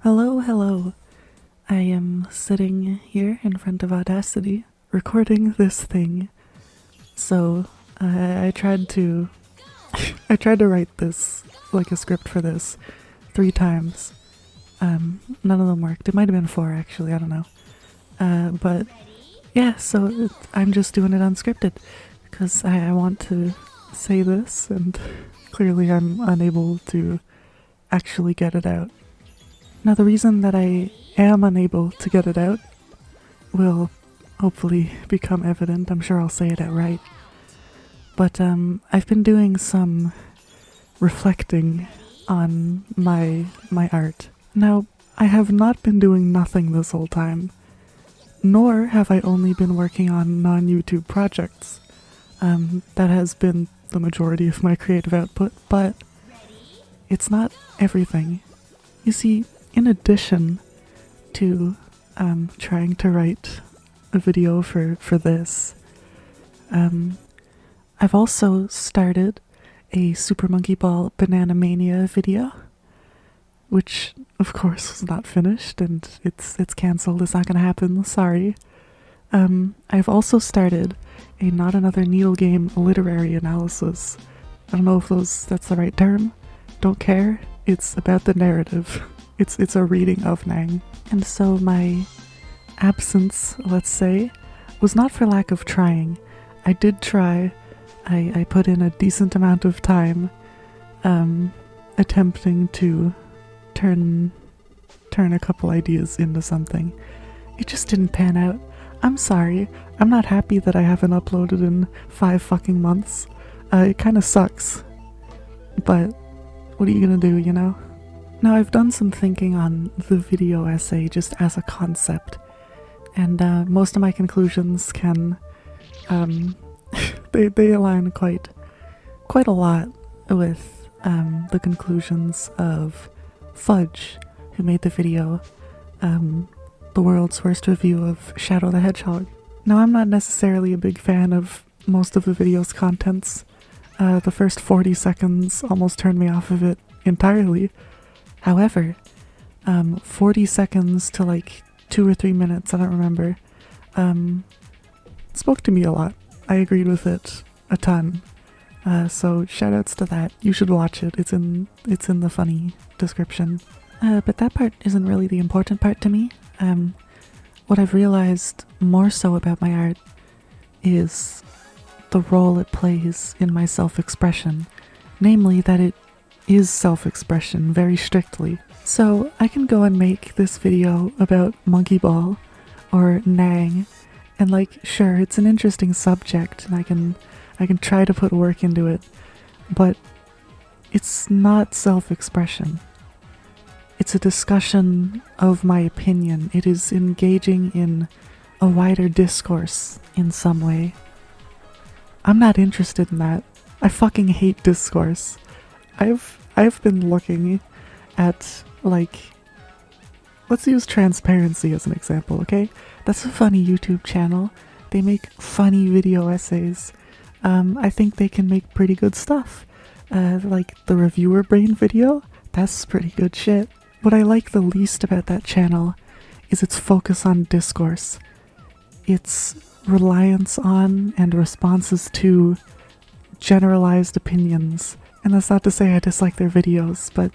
Hello, hello. I am sitting here in front of Audacity, recording this thing. So, I tried to I tried to write this, like a script for this, 3 times. None of them worked. It might have been 4 actually, I don't know. But yeah, so I'm just doing it unscripted because I want to say this, and clearly I'm unable to actually get it out. Now, the reason that I am unable to get it out will hopefully become evident. I'm sure I'll say it outright. But I've been doing some reflecting on my art. Now, I have not been doing nothing this whole time, nor have I only been working on non-YouTube projects. That has been the majority of my creative output, but it's not everything. You see, in addition to trying to write a video for this, I've also started a Super Monkey Ball Banana Mania video, which of course was not finished, and it's cancelled. It's not gonna happen, sorry. I've also started a Not Another Needle Game literary analysis. I don't know if that's the right term. Don't care. It's about the narrative. It's a reading of Nang. And so my absence, let's say, was not for lack of trying. I did try. I put in a decent amount of time attempting to turn a couple ideas into something. It just didn't pan out. I'm sorry. I'm not happy that I haven't uploaded in 5 fucking months. It kinda sucks. But what are you gonna do, you know? Now, I've done some thinking on the video essay just as a concept, and most of my conclusions can, they align quite a lot with the conclusions of Fudge, who made the video, the world's worst review of Shadow the Hedgehog. Now, I'm not necessarily a big fan of most of the video's contents. The first 40 seconds almost turned me off of it entirely. However, 40 seconds to like 2 or 3 minutes, I don't remember, spoke to me a lot. I agreed with it a ton. So shoutouts to that. You should watch it. It's in the funny description. But that part isn't really the important part to me. What I've realized more so about my art is the role it plays in my self-expression. Namely, that it is self-expression very strictly. So I can go and make this video about Monkey Ball or Nang, and like, sure, it's an interesting subject and I can try to put work into it, but it's not self-expression. It's a discussion of my opinion. It is engaging in a wider discourse in some way. I'm not interested in that. I fucking hate discourse. I've been looking at, like, let's use Transparency as an example, okay? That's a funny YouTube channel. They make funny video essays. I think they can make pretty good stuff. Like the Reviewer Brain video, that's pretty good shit. What I like the least about that channel is its focus on discourse. Its reliance on and responses to generalized opinions. And that's not to say I dislike their videos, but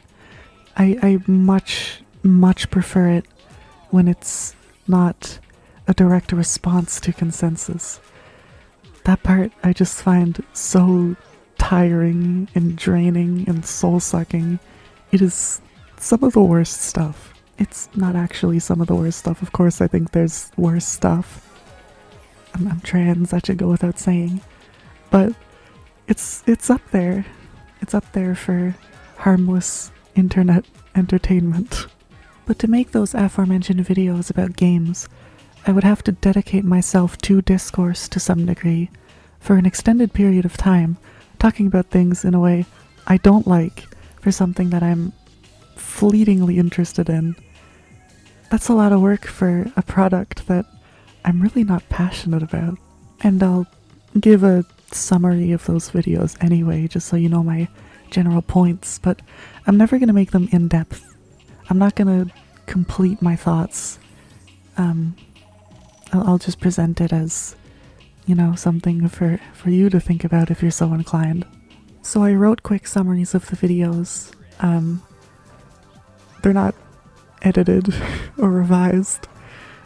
I much prefer it when it's not a direct response to consensus. That part I just find so tiring and draining and soul-sucking. It is some of the worst stuff. It's not actually some of the worst stuff. Of course, I think there's worse stuff. I'm trans, that should go without saying. But it's up there. It's up there for harmless internet entertainment. But to make those aforementioned videos about games, I would have to dedicate myself to discourse to some degree, for an extended period of time, talking about things in a way I don't like for something that I'm fleetingly interested in. That's a lot of work for a product that I'm really not passionate about. And I'll give a summary of those videos anyway, just so you know my general points, but I'm never going to make them in-depth. I'm not going to complete my thoughts. I'll just present it as, you know, something for you to think about if you're so inclined. So I wrote quick summaries of the videos. They're not edited or revised.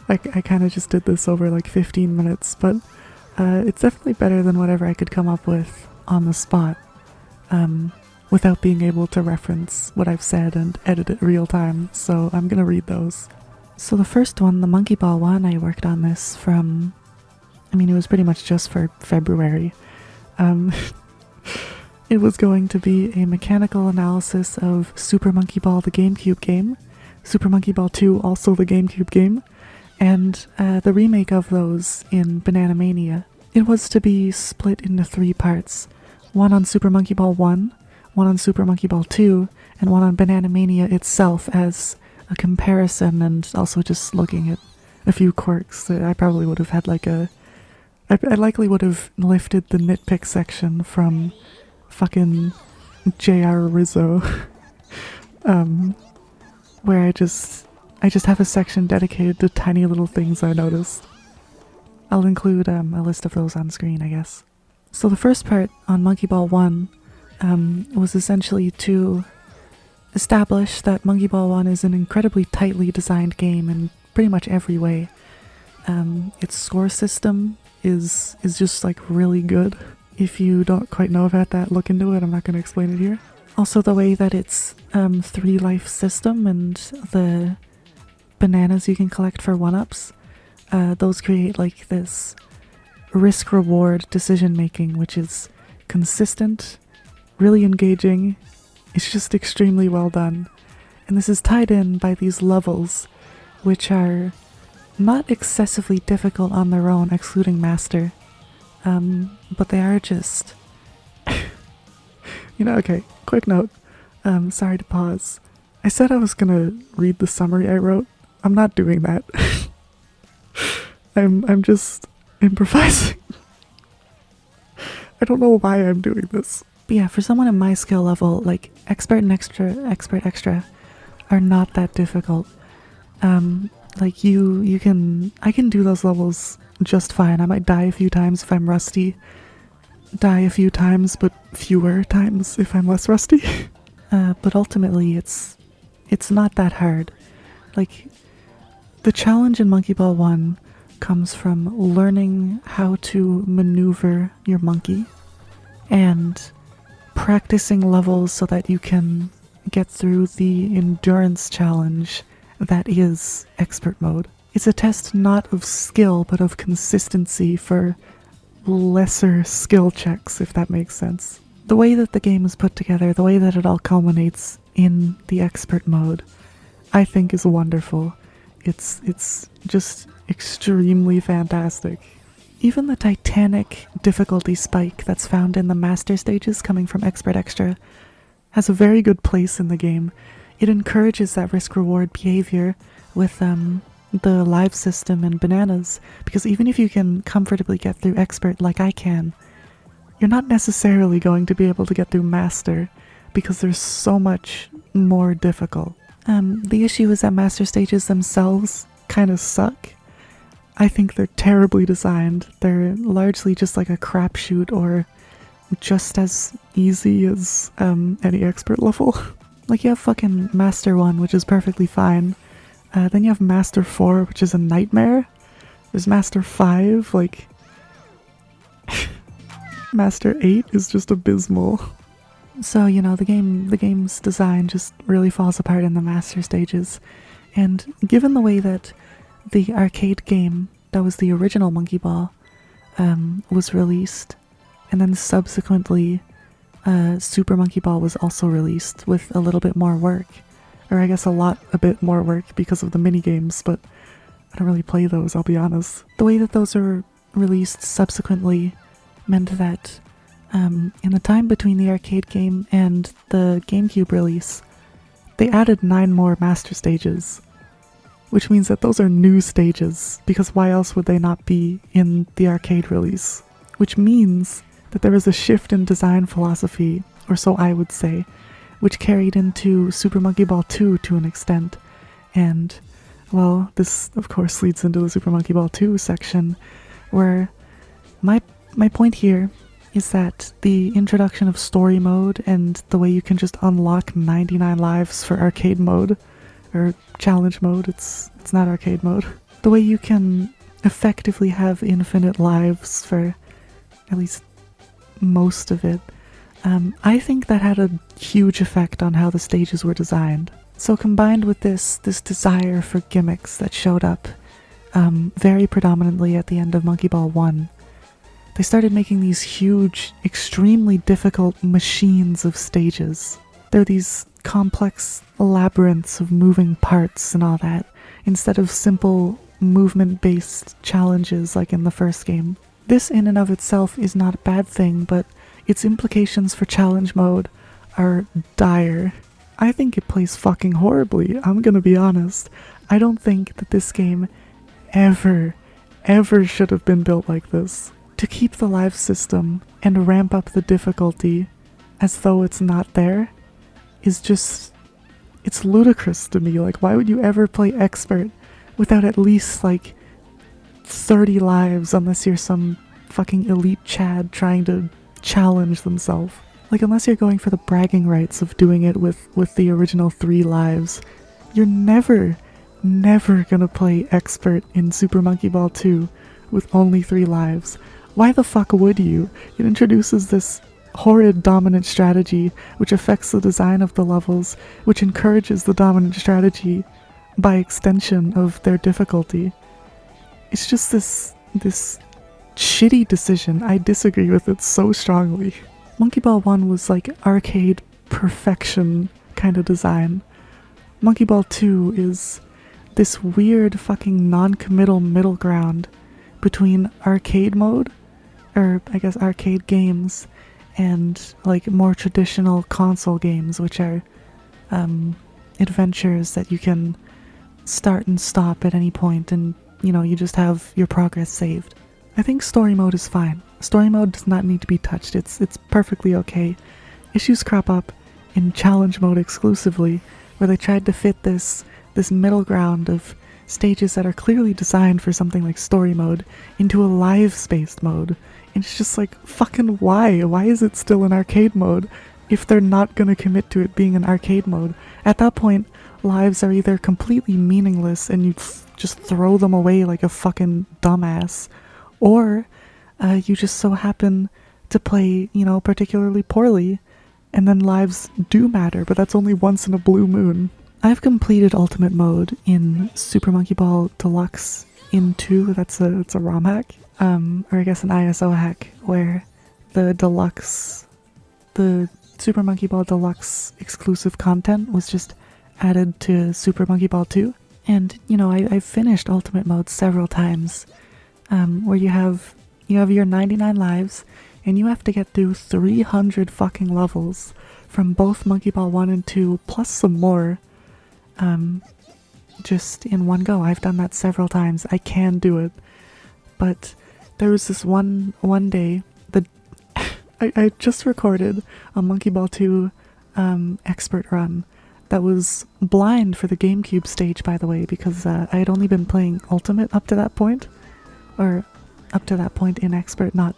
I kind of just did this over like 15 minutes, but it's definitely better than whatever I could come up with on the spot, without being able to reference what I've said and edit it real time, so I'm gonna read those. So the first one, the Monkey Ball one, I worked on this from, I mean, it was pretty much just for February. It was going to be a mechanical analysis of Super Monkey Ball, the GameCube game, Super Monkey Ball 2, also the GameCube game, and the remake of those in Banana Mania. It was to be split into 3 parts, one on Super Monkey Ball 1, one on Super Monkey Ball 2, and one on Banana Mania itself as a comparison, and also just looking at a few quirks. I probably would have had like I likely would have lifted the nitpick section from fucking J.R. Rizzo, where I just have a section dedicated to tiny little things I noticed. I'll include a list of those on screen, I guess. So the first part on Monkey Ball 1 was essentially to establish that Monkey Ball 1 is an incredibly tightly designed game in pretty much every way. Its score system is just like really good. If you don't quite know about that, look into it. I'm not going to explain it here. Also the way that its 3 life system and the bananas you can collect for 1-ups, those create like this risk-reward decision-making, which is consistent, really engaging. It's just extremely well done. And this is tied in by these levels, which are not excessively difficult on their own, excluding Master. But they are just... You know, okay, quick note. Sorry to pause. I said I was gonna read the summary I wrote. I'm not doing that. I'm just improvising. I don't know why I'm doing this. But yeah, for someone at my skill level, like expert and extra are not that difficult. Like I can do those levels just fine. I might die a few times if I'm rusty. Die a few times, but fewer times if I'm less rusty. But ultimately it's not that hard. Like, the challenge in Monkey Ball 1 comes from learning how to maneuver your monkey and practicing levels so that you can get through the endurance challenge that is expert mode. It's a test not of skill, but of consistency for lesser skill checks, if that makes sense. The way that the game is put together, the way that it all culminates in the expert mode, I think is wonderful. It's just extremely fantastic. Even the titanic difficulty spike that's found in the master stages coming from Expert Extra has a very good place in the game. It encourages that risk-reward behavior with the live system and bananas, because even if you can comfortably get through Expert like I can, you're not necessarily going to be able to get through Master, because there's so much more difficult. The issue is that Master stages themselves kind of suck. I think they're terribly designed. They're largely just like a crapshoot, or just as easy as any expert level. Like, you have fucking Master 1, which is perfectly fine. Then you have Master 4, which is a nightmare. There's Master 5, like... Master 8 is just abysmal. So, you know, the game's design just really falls apart in the Master stages. And given the way that the arcade game that was the original Monkey Ball was released, and then subsequently Super Monkey Ball was also released with a little bit more work, or I guess a bit more work because of the minigames, but I don't really play those, I'll be honest. The way that those are released subsequently meant that in the time between the arcade game and the GameCube release, they added 9 more master stages, which means that those are new stages, because why else would they not be in the arcade release? Which means that there was a shift in design philosophy, or so I would say, which carried into Super Monkey Ball 2 to an extent, And, well, this of course leads into the Super Monkey Ball 2 section, where my point here is that the introduction of story mode and the way you can just unlock 99 lives for arcade mode, or challenge mode, it's not arcade mode. The way you can effectively have infinite lives for at least most of it, I think that had a huge effect on how the stages were designed. So combined with this desire for gimmicks that showed up very predominantly at the end of Monkey Ball 1, they started making these huge, extremely difficult machines of stages. They're these complex labyrinths of moving parts and all that, instead of simple movement-based challenges like in the first game. This in and of itself is not a bad thing, but its implications for challenge mode are dire. I think it plays fucking horribly, I'm gonna be honest. I don't think that this game ever should have been built like this. To keep the live system and ramp up the difficulty as though it's not there is just, it's ludicrous to me. Like, why would you ever play expert without at least like 30 lives unless you're some fucking elite Chad trying to challenge themselves? Like, unless you're going for the bragging rights of doing it with the original 3 lives, you're never gonna play expert in Super Monkey Ball 2 with only 3 lives. Why the fuck would you? It introduces this horrid dominant strategy which affects the design of the levels, which encourages the dominant strategy by extension of their difficulty. It's just this shitty decision. I disagree with it so strongly. Monkey Ball 1 was like arcade perfection kind of design. Monkey Ball 2 is this weird fucking non-committal middle ground between arcade mode, or I guess arcade games, and like more traditional console games, which are adventures that you can start and stop at any point, and you know, you just have your progress saved. I think story mode is fine. Story mode does not need to be touched. It's perfectly okay. Issues crop up in challenge mode exclusively, where they tried to fit this middle ground of stages that are clearly designed for something like story mode into a live spaced mode. And it's just like, fucking why? Why is it still in arcade mode if they're not gonna commit to it being an arcade mode? At that point, lives are either completely meaningless and you just throw them away like a fucking dumbass, or you just so happen to play, you know, particularly poorly, and then lives do matter, but that's only once in a blue moon. I've completed Ultimate Mode in Super Monkey Ball Deluxe in 2, it's a ROM hack, or I guess an ISO hack, where the Super Monkey Ball Deluxe exclusive content was just added to Super Monkey Ball 2. And, you know, I've finished Ultimate Mode several times, where you have your 99 lives, and you have to get through 300 fucking levels from both Monkey Ball 1 and 2, plus some more, just in one go. I've done that several times. I can do it. But there was this one day that I just recorded a Monkey Ball 2 expert run that was blind for the GameCube stage, by the way, because I had only been playing Ultimate up to that point, or up to that point in expert, not,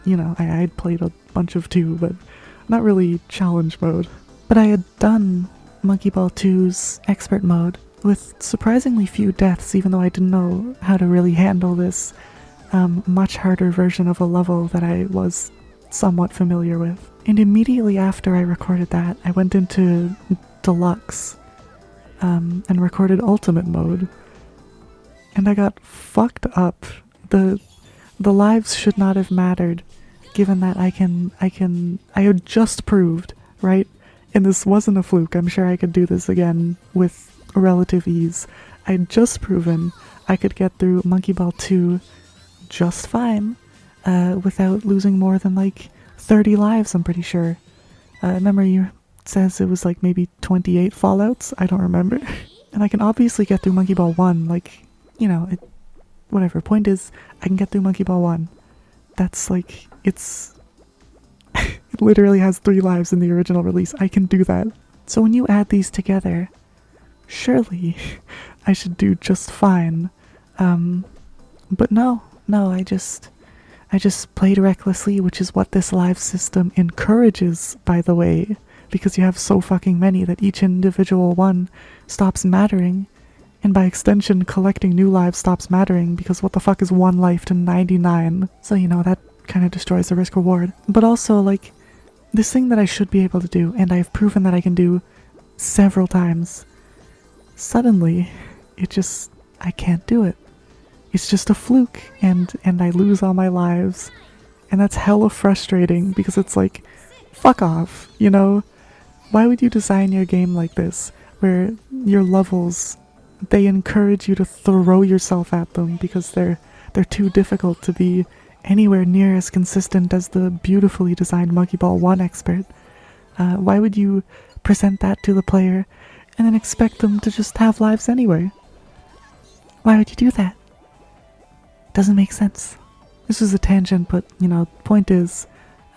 you know, I had played a bunch of 2, but not really challenge mode. But I had done Monkey Ball 2's expert mode with surprisingly few deaths, even though I didn't know how to really handle this much harder version of a level that I was somewhat familiar with. And immediately after I recorded that, I went into Deluxe and recorded Ultimate Mode, and I got fucked up. The lives should not have mattered, given that I had just proved, right? And this wasn't a fluke. I'm sure I could do this again with relative ease. I had just proven I could get through Monkey Ball 2 just fine, without losing more than like 30 lives, I'm pretty sure. Memory says it was like maybe 28 fallouts, I don't remember. And I can obviously get through Monkey Ball 1, like, you know, whatever. Point is, I can get through Monkey Ball 1. That's like, it's... it literally has 3 lives in the original release. I can do that. So when you add these together, surely I should do just fine. But no, I just played recklessly, which is what this live system encourages, by the way, because you have so fucking many that each individual one stops mattering, and by extension, collecting new lives stops mattering, because what the fuck is one life to 99? So, you know, that kind of destroys the risk reward. But also, like, this thing that I should be able to do, and I've proven that I can do several times, suddenly, I can't do it. It's just a fluke, and I lose all my lives. And that's hella frustrating, because it's like, fuck off, you know? Why would you design your game like this, where your levels, they encourage you to throw yourself at them because they're too difficult to be anywhere near as consistent as the beautifully designed Monkey Ball 1 expert? Why would you present that to the player and then expect them to just have lives anyway? Why would you do that? Doesn't make sense. This was a tangent, but, you know, point is,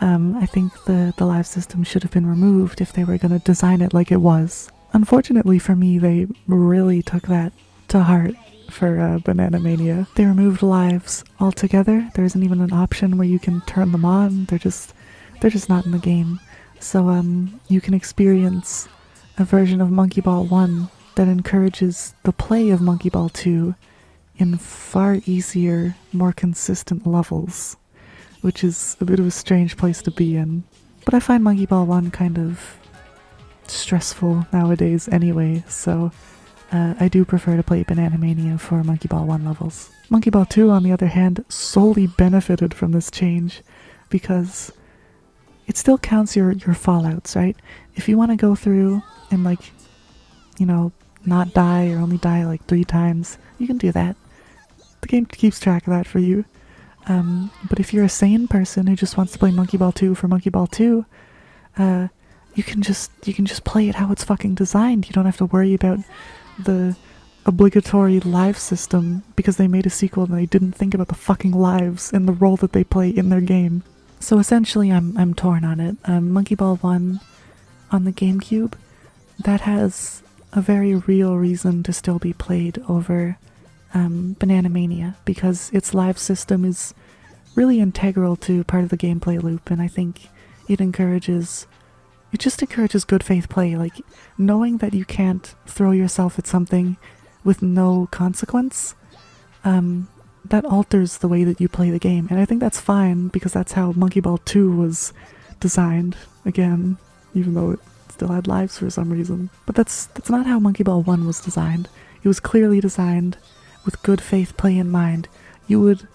I think the live system should have been removed if they were going to design it like it was. Unfortunately for me, they really took that to heart for Banana Mania. They removed lives altogether. There isn't even an option where you can turn them on. They're just not in the game. So you can experience a version of Monkey Ball 1 that encourages the play of Monkey Ball 2 in far easier, more consistent levels, which is a bit of a strange place to be in. But I find Monkey Ball 1 kind of stressful nowadays anyway, so I do prefer to play Banana Mania for Monkey Ball 1 levels. Monkey Ball 2, on the other hand, solely benefited from this change because it still counts your fallouts, right? If you want to go through and, like, you know, not die or only die like 3 times, you can do that. The game keeps track of that for you. But if you're a sane person who just wants to play Monkey Ball 2 for Monkey Ball 2, you can just play it how it's fucking designed. You don't have to worry about the obligatory live system because they made a sequel and they didn't think about the fucking lives and the role that they play in their game. So essentially, I'm torn on it. Monkey Ball 1 on the GameCube, that has a very real reason to still be played over Banana Mania, because its live system is really integral to part of the gameplay loop, and I think it just encourages good faith play, like knowing that you can't throw yourself at something with no consequence. That alters the way that you play the game, and I think that's fine because that's how Monkey Ball 2 was designed, again, even though it still had lives for some reason. But that's not how Monkey Ball 1 was designed. It was clearly designed with good faith play in mind. You would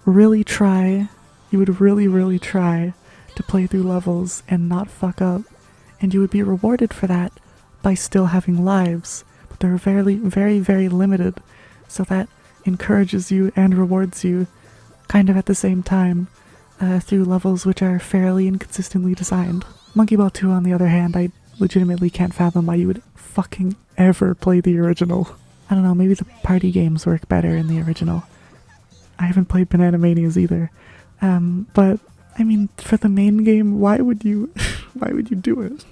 really try to play through levels and not fuck up, and you would be rewarded for that by still having lives, but they're very, very, very limited, so that encourages you and rewards you kind of at the same time through levels which are fairly and consistently designed. Monkey Ball 2, on the other hand, I legitimately can't fathom why you would fucking ever play the original. I don't know, maybe the party games work better in the original. I haven't played Banana Manias either. But, I mean, for the main game, why would you do it?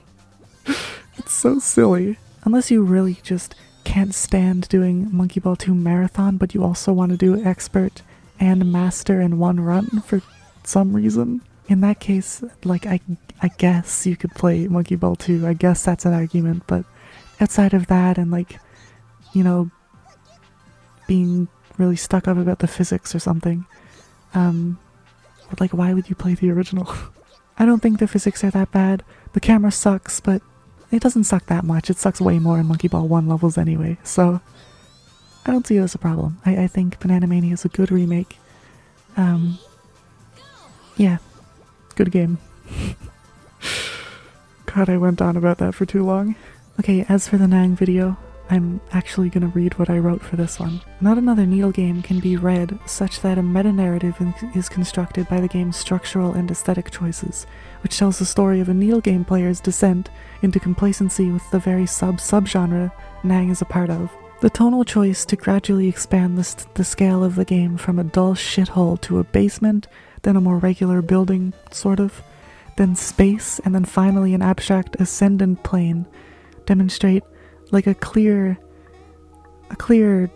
It's so silly. Unless you really just can't stand doing Monkey Ball 2 Marathon, but you also want to do Expert and Master in one run for some reason. In that case, like, I guess you could play Monkey Ball 2. I guess that's an argument, but outside of that and, like, you know, being really stuck up about the physics or something, like, why would you play the original? I don't think the physics are that bad. The camera sucks, but it doesn't suck that much. It sucks way more in Monkey Ball 1 levels anyway, so I don't see it as a problem. I think Banana Mania is a good remake. Yeah, good game. God, I went on about that for too long. Okay, as for the Nang video, I'm actually gonna read what I wrote for this one. Not another Needle game can be read such that a meta-narrative is constructed by the game's structural and aesthetic choices, which tells the story of a Needle game player's descent into complacency with the very subgenre Nang is a part of. The tonal choice to gradually expand the scale of the game from a dull shithole to a basement, then a more regular building, sort of, then space, and then finally an abstract ascendant plane, demonstrate like a clear a clear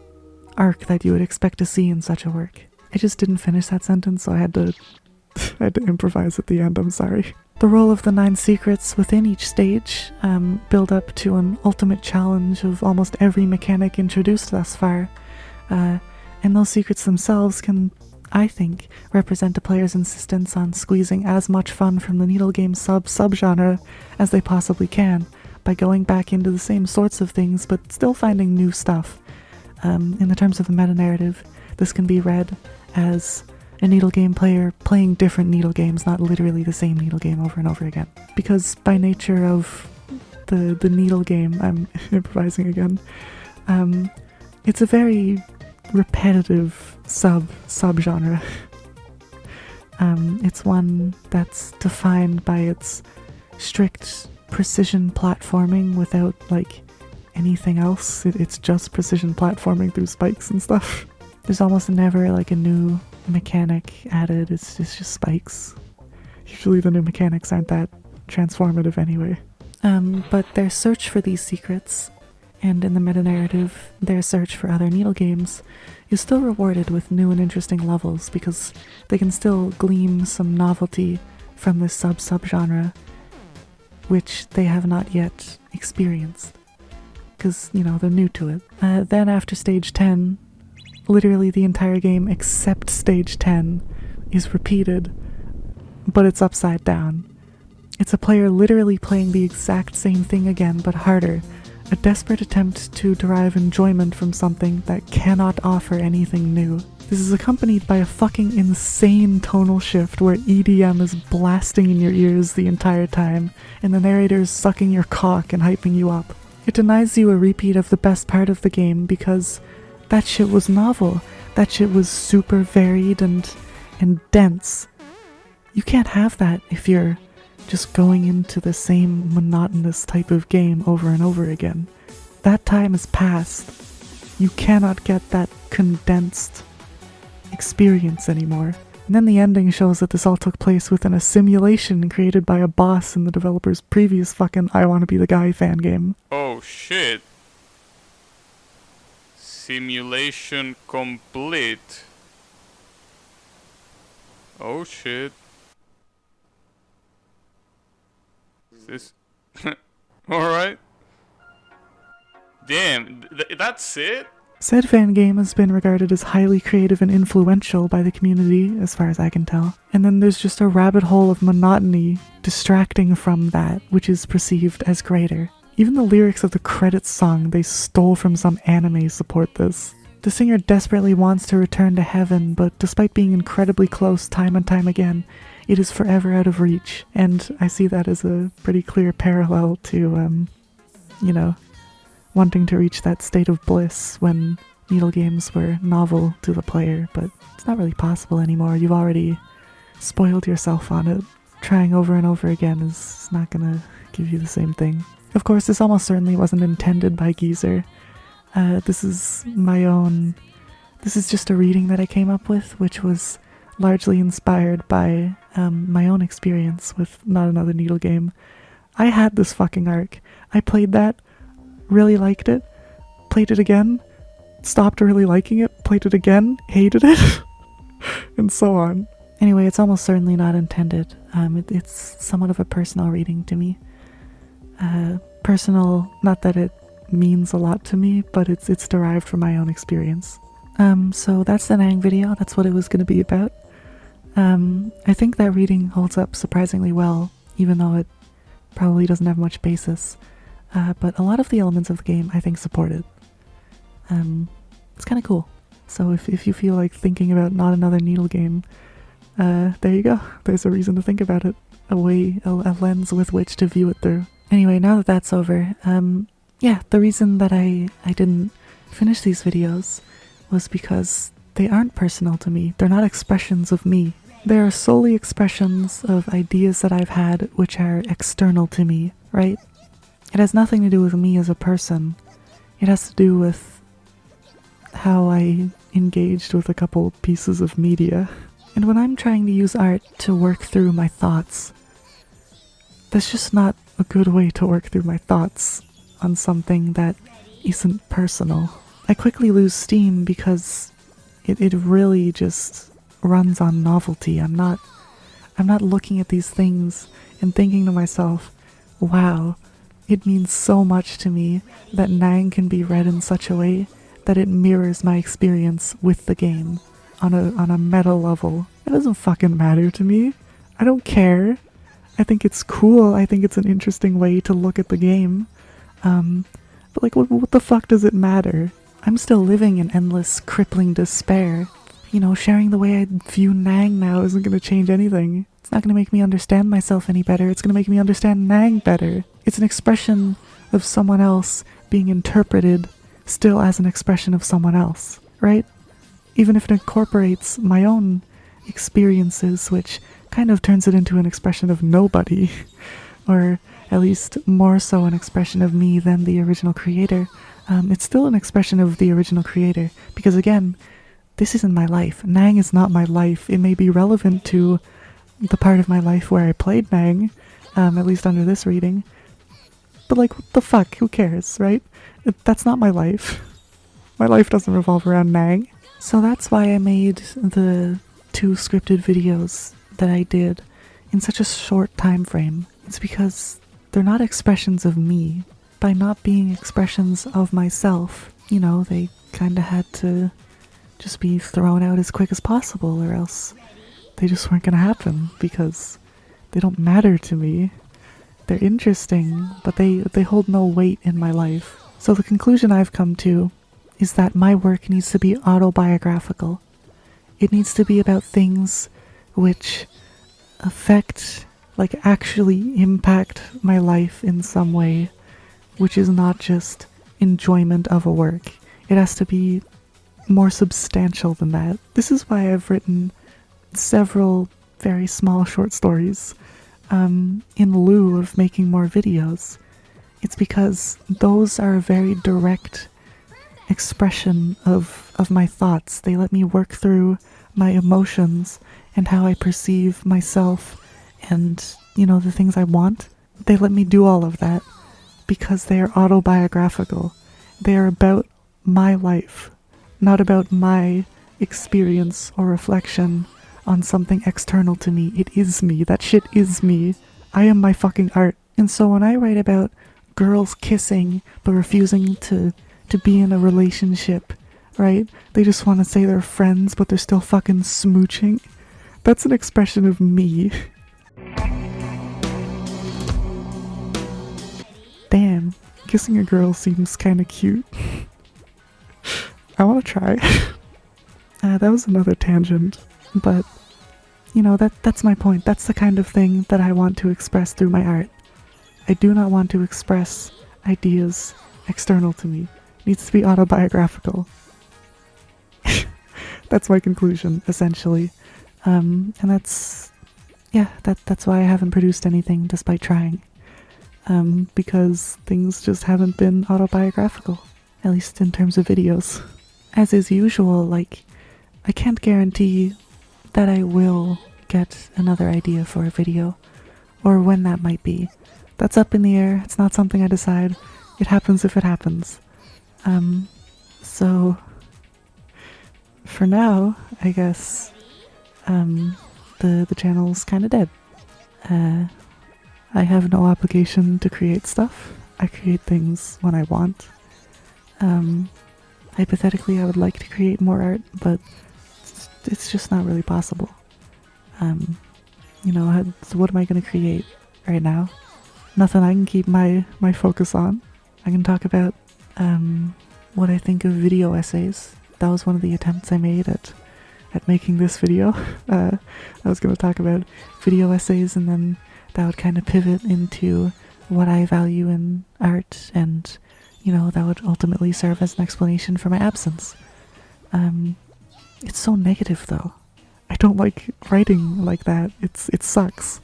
arc that you would expect to see in such a work. I just didn't finish that sentence, so I had to improvise at the end, I'm sorry. The role of the 9 secrets within each stage build up to an ultimate challenge of almost every mechanic introduced thus far, and those secrets themselves can, I think, represent a player's insistence on squeezing as much fun from the needle game subgenre as they possibly can, by going back into the same sorts of things but still finding new stuff. In the terms of the meta-narrative, this can be read as a needle game player playing different needle games, not literally the same needle game over and over again. Because by nature of the needle game, I'm improvising again, it's a very repetitive subgenre. It's one that's defined by its strict precision platforming without, like, anything else. It's just precision platforming through spikes and stuff. There's almost never, like, a new mechanic added. It's just spikes. Usually the new mechanics aren't that transformative anyway. But their search for these secrets, and in the meta-narrative, their search for other needle games, is still rewarded with new and interesting levels, because they can still glean some novelty from this subgenre, which they have not yet experienced. Because, you know, they're new to it. Then after stage 10, literally the entire game except stage 10 is repeated, but it's upside down. It's a player literally playing the exact same thing again, but harder. A desperate attempt to derive enjoyment from something that cannot offer anything new. This is accompanied by a fucking insane tonal shift where EDM is blasting in your ears the entire time, and the narrator is sucking your cock and hyping you up. It denies you a repeat of the best part of the game because that shit was novel. That shit was super varied and dense. You can't have that if you're just going into the same monotonous type of game over and over again. That time is past. You cannot get that condensed experience anymore. And then the ending shows that this all took place within a simulation created by a boss in the developer's previous fucking I Wanna Be the Guy fan game. Oh shit. Simulation complete. Oh shit. Is this... Alright. Damn, that's it? Said fan game has been regarded as highly creative and influential by the community, as far as I can tell. And then there's just a rabbit hole of monotony distracting from that, which is perceived as greater. Even the lyrics of the credits song they stole from some anime support this. The singer desperately wants to return to heaven, but despite being incredibly close time and time again, it is forever out of reach. And I see that as a pretty clear parallel to, you know, wanting to reach that state of bliss when needle games were novel to the player, but it's not really possible anymore. You've already spoiled yourself on it. Trying over and over again is not gonna give you the same thing. Of course, this almost certainly wasn't intended by Geezer. This is just a reading that I came up with, which was largely inspired by my own experience with Not Another Needle Game. I had this fucking arc. I played that, really liked it, played it again, stopped really liking it, played it again, hated it, and so on. Anyway, it's almost certainly not intended. It's somewhat of a personal reading to me. Personal, not that it means a lot to me, but it's derived from my own experience. So that's the Nang video. That's what it was going to be about. I think that reading holds up surprisingly well, even though it probably doesn't have much basis. But a lot of the elements of the game I think support it. It's kind of cool. So if you feel like thinking about Not Another Needle Game, there you go. There's a reason to think about it. A lens with which to view it through. Anyway, now that that's over, yeah, the reason that I didn't finish these videos was because they aren't personal to me. They're not expressions of me. They are solely expressions of ideas that I've had which are external to me, right? It has nothing to do with me as a person. It has to do with how I engaged with a couple pieces of media. And when I'm trying to use art to work through my thoughts, that's just not a good way to work through my thoughts on something that isn't personal. I quickly lose steam because it really just runs on novelty. I'm not looking at these things and thinking to myself, wow, it means so much to me that Nang can be read in such a way that it mirrors my experience with the game on a meta level. It doesn't fucking matter to me. I don't care. I think it's cool. I think it's an interesting way to look at the game. But like, what the fuck does it matter? I'm still living in endless, crippling despair. You know, sharing the way I view Nang now isn't gonna change anything. It's not gonna make me understand myself any better. It's gonna make me understand Nang better. It's an expression of someone else being interpreted still as an expression of someone else, right? Even if it incorporates my own experiences, which kind of turns it into an expression of nobody, or at least more so an expression of me than the original creator. It's still an expression of the original creator, because again, this isn't my life. Nang is not my life. It may be relevant to the part of my life where I played Nang, at least under this reading, but like, what the fuck, who cares, right? That's not my life. My life doesn't revolve around Nang. So that's why I made the 2 scripted videos that I did in such a short time frame. It's because they're not expressions of me. By not being expressions of myself, you know, they kinda had to just be thrown out as quick as possible, or else they just weren't gonna happen, because they don't matter to me. They're interesting, but they hold no weight in my life. So the conclusion I've come to is that my work needs to be autobiographical. It needs to be about things which affect, like actually impact my life in some way, which is not just enjoyment of a work. It has to be more substantial than that. This is why I've written several very small short stories in lieu of making more videos. It's because those are a very direct expression of my thoughts. They let me work through my emotions and how I perceive myself and, you know, the things I want. They let me do all of that because they are autobiographical. They are about my life, not about my experience or reflection on something external to me. It is me. That shit is me. I am my fucking art. And so when I write about girls kissing but refusing to be in a relationship, right? They just want to say they're friends but they're still fucking smooching. That's an expression of me. Damn, kissing a girl seems kinda cute. I wanna try. That was another tangent, but you know, that's my point. That's the kind of thing that I want to express through my art. I do not want to express ideas external to me. It needs to be autobiographical. That's my conclusion, essentially. And that's why I haven't produced anything despite trying. Because things just haven't been autobiographical, at least in terms of videos. As is usual, like, I can't guarantee that I will get another idea for a video, or when that might be. That's up in the air. It's not something I decide. It happens if it happens. So for now, I guess the channel's kind of dead. I have no obligation to create stuff. I create things when I want. Hypothetically, I would like to create more art, but it's just not really possible. You know, so what am I going to create right now? Nothing I can keep my focus on. I can talk about what I think of video essays. That was one of the attempts I made at making this video. I was going to talk about video essays, and then that would kind of pivot into what I value in art, and, you know, that would ultimately serve as an explanation for my absence. It's so negative, though. I don't like writing like that. It sucks.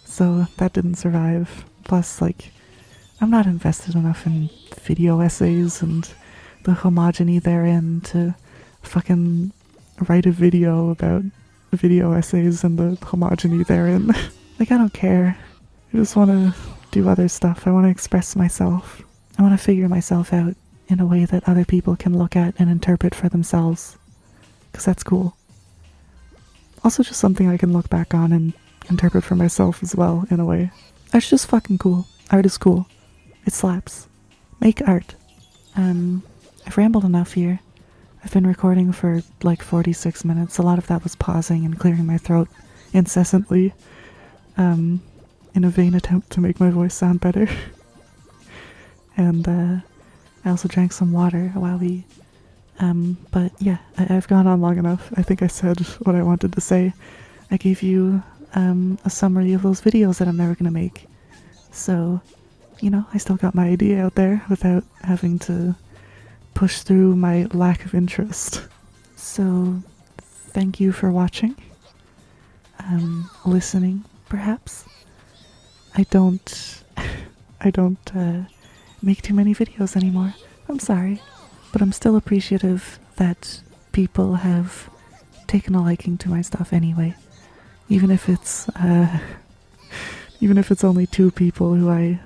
So that didn't survive. Plus, like, I'm not invested enough in video essays and the homogeny therein to fucking write a video about video essays and the homogeny therein. Like, I don't care. I just want to do other stuff. I want to express myself. I want to figure myself out. in a way that other people can look at and interpret for themselves. Because that's cool. Also just something I can look back on and interpret for myself as well, in a way. Art's just fucking cool. Art is cool. It slaps. Make art. I've rambled enough here. I've been recording for like 46 minutes. A lot of that was pausing and clearing my throat incessantly, in a vain attempt to make my voice sound better. And I also drank some water while we... but yeah, I've gone on long enough. I think I said what I wanted to say. I gave you a summary of those videos that I'm never gonna make. So, you know, I still got my idea out there without having to push through my lack of interest. So, thank you for watching. Listening, perhaps. I don't make too many videos anymore. I'm sorry. But I'm still appreciative that people have taken a liking to my stuff anyway. Even if it's only 2 people who I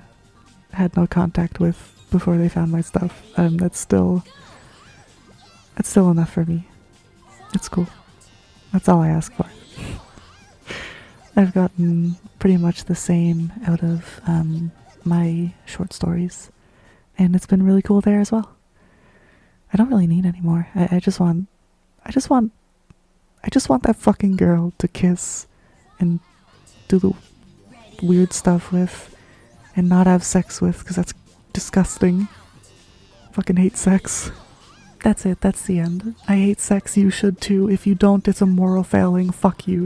had no contact with before they found my stuff. That's still enough for me. It's cool. That's all I ask for. I've gotten pretty much the same out of my short stories, and it's been really cool there as well. I don't really need any more. I just want that fucking girl to kiss and do the weird stuff with and not have sex with, because that's disgusting. Fucking hate sex. That's it, that's the end. I hate sex, you should too. If you don't, it's a moral failing. Fuck you.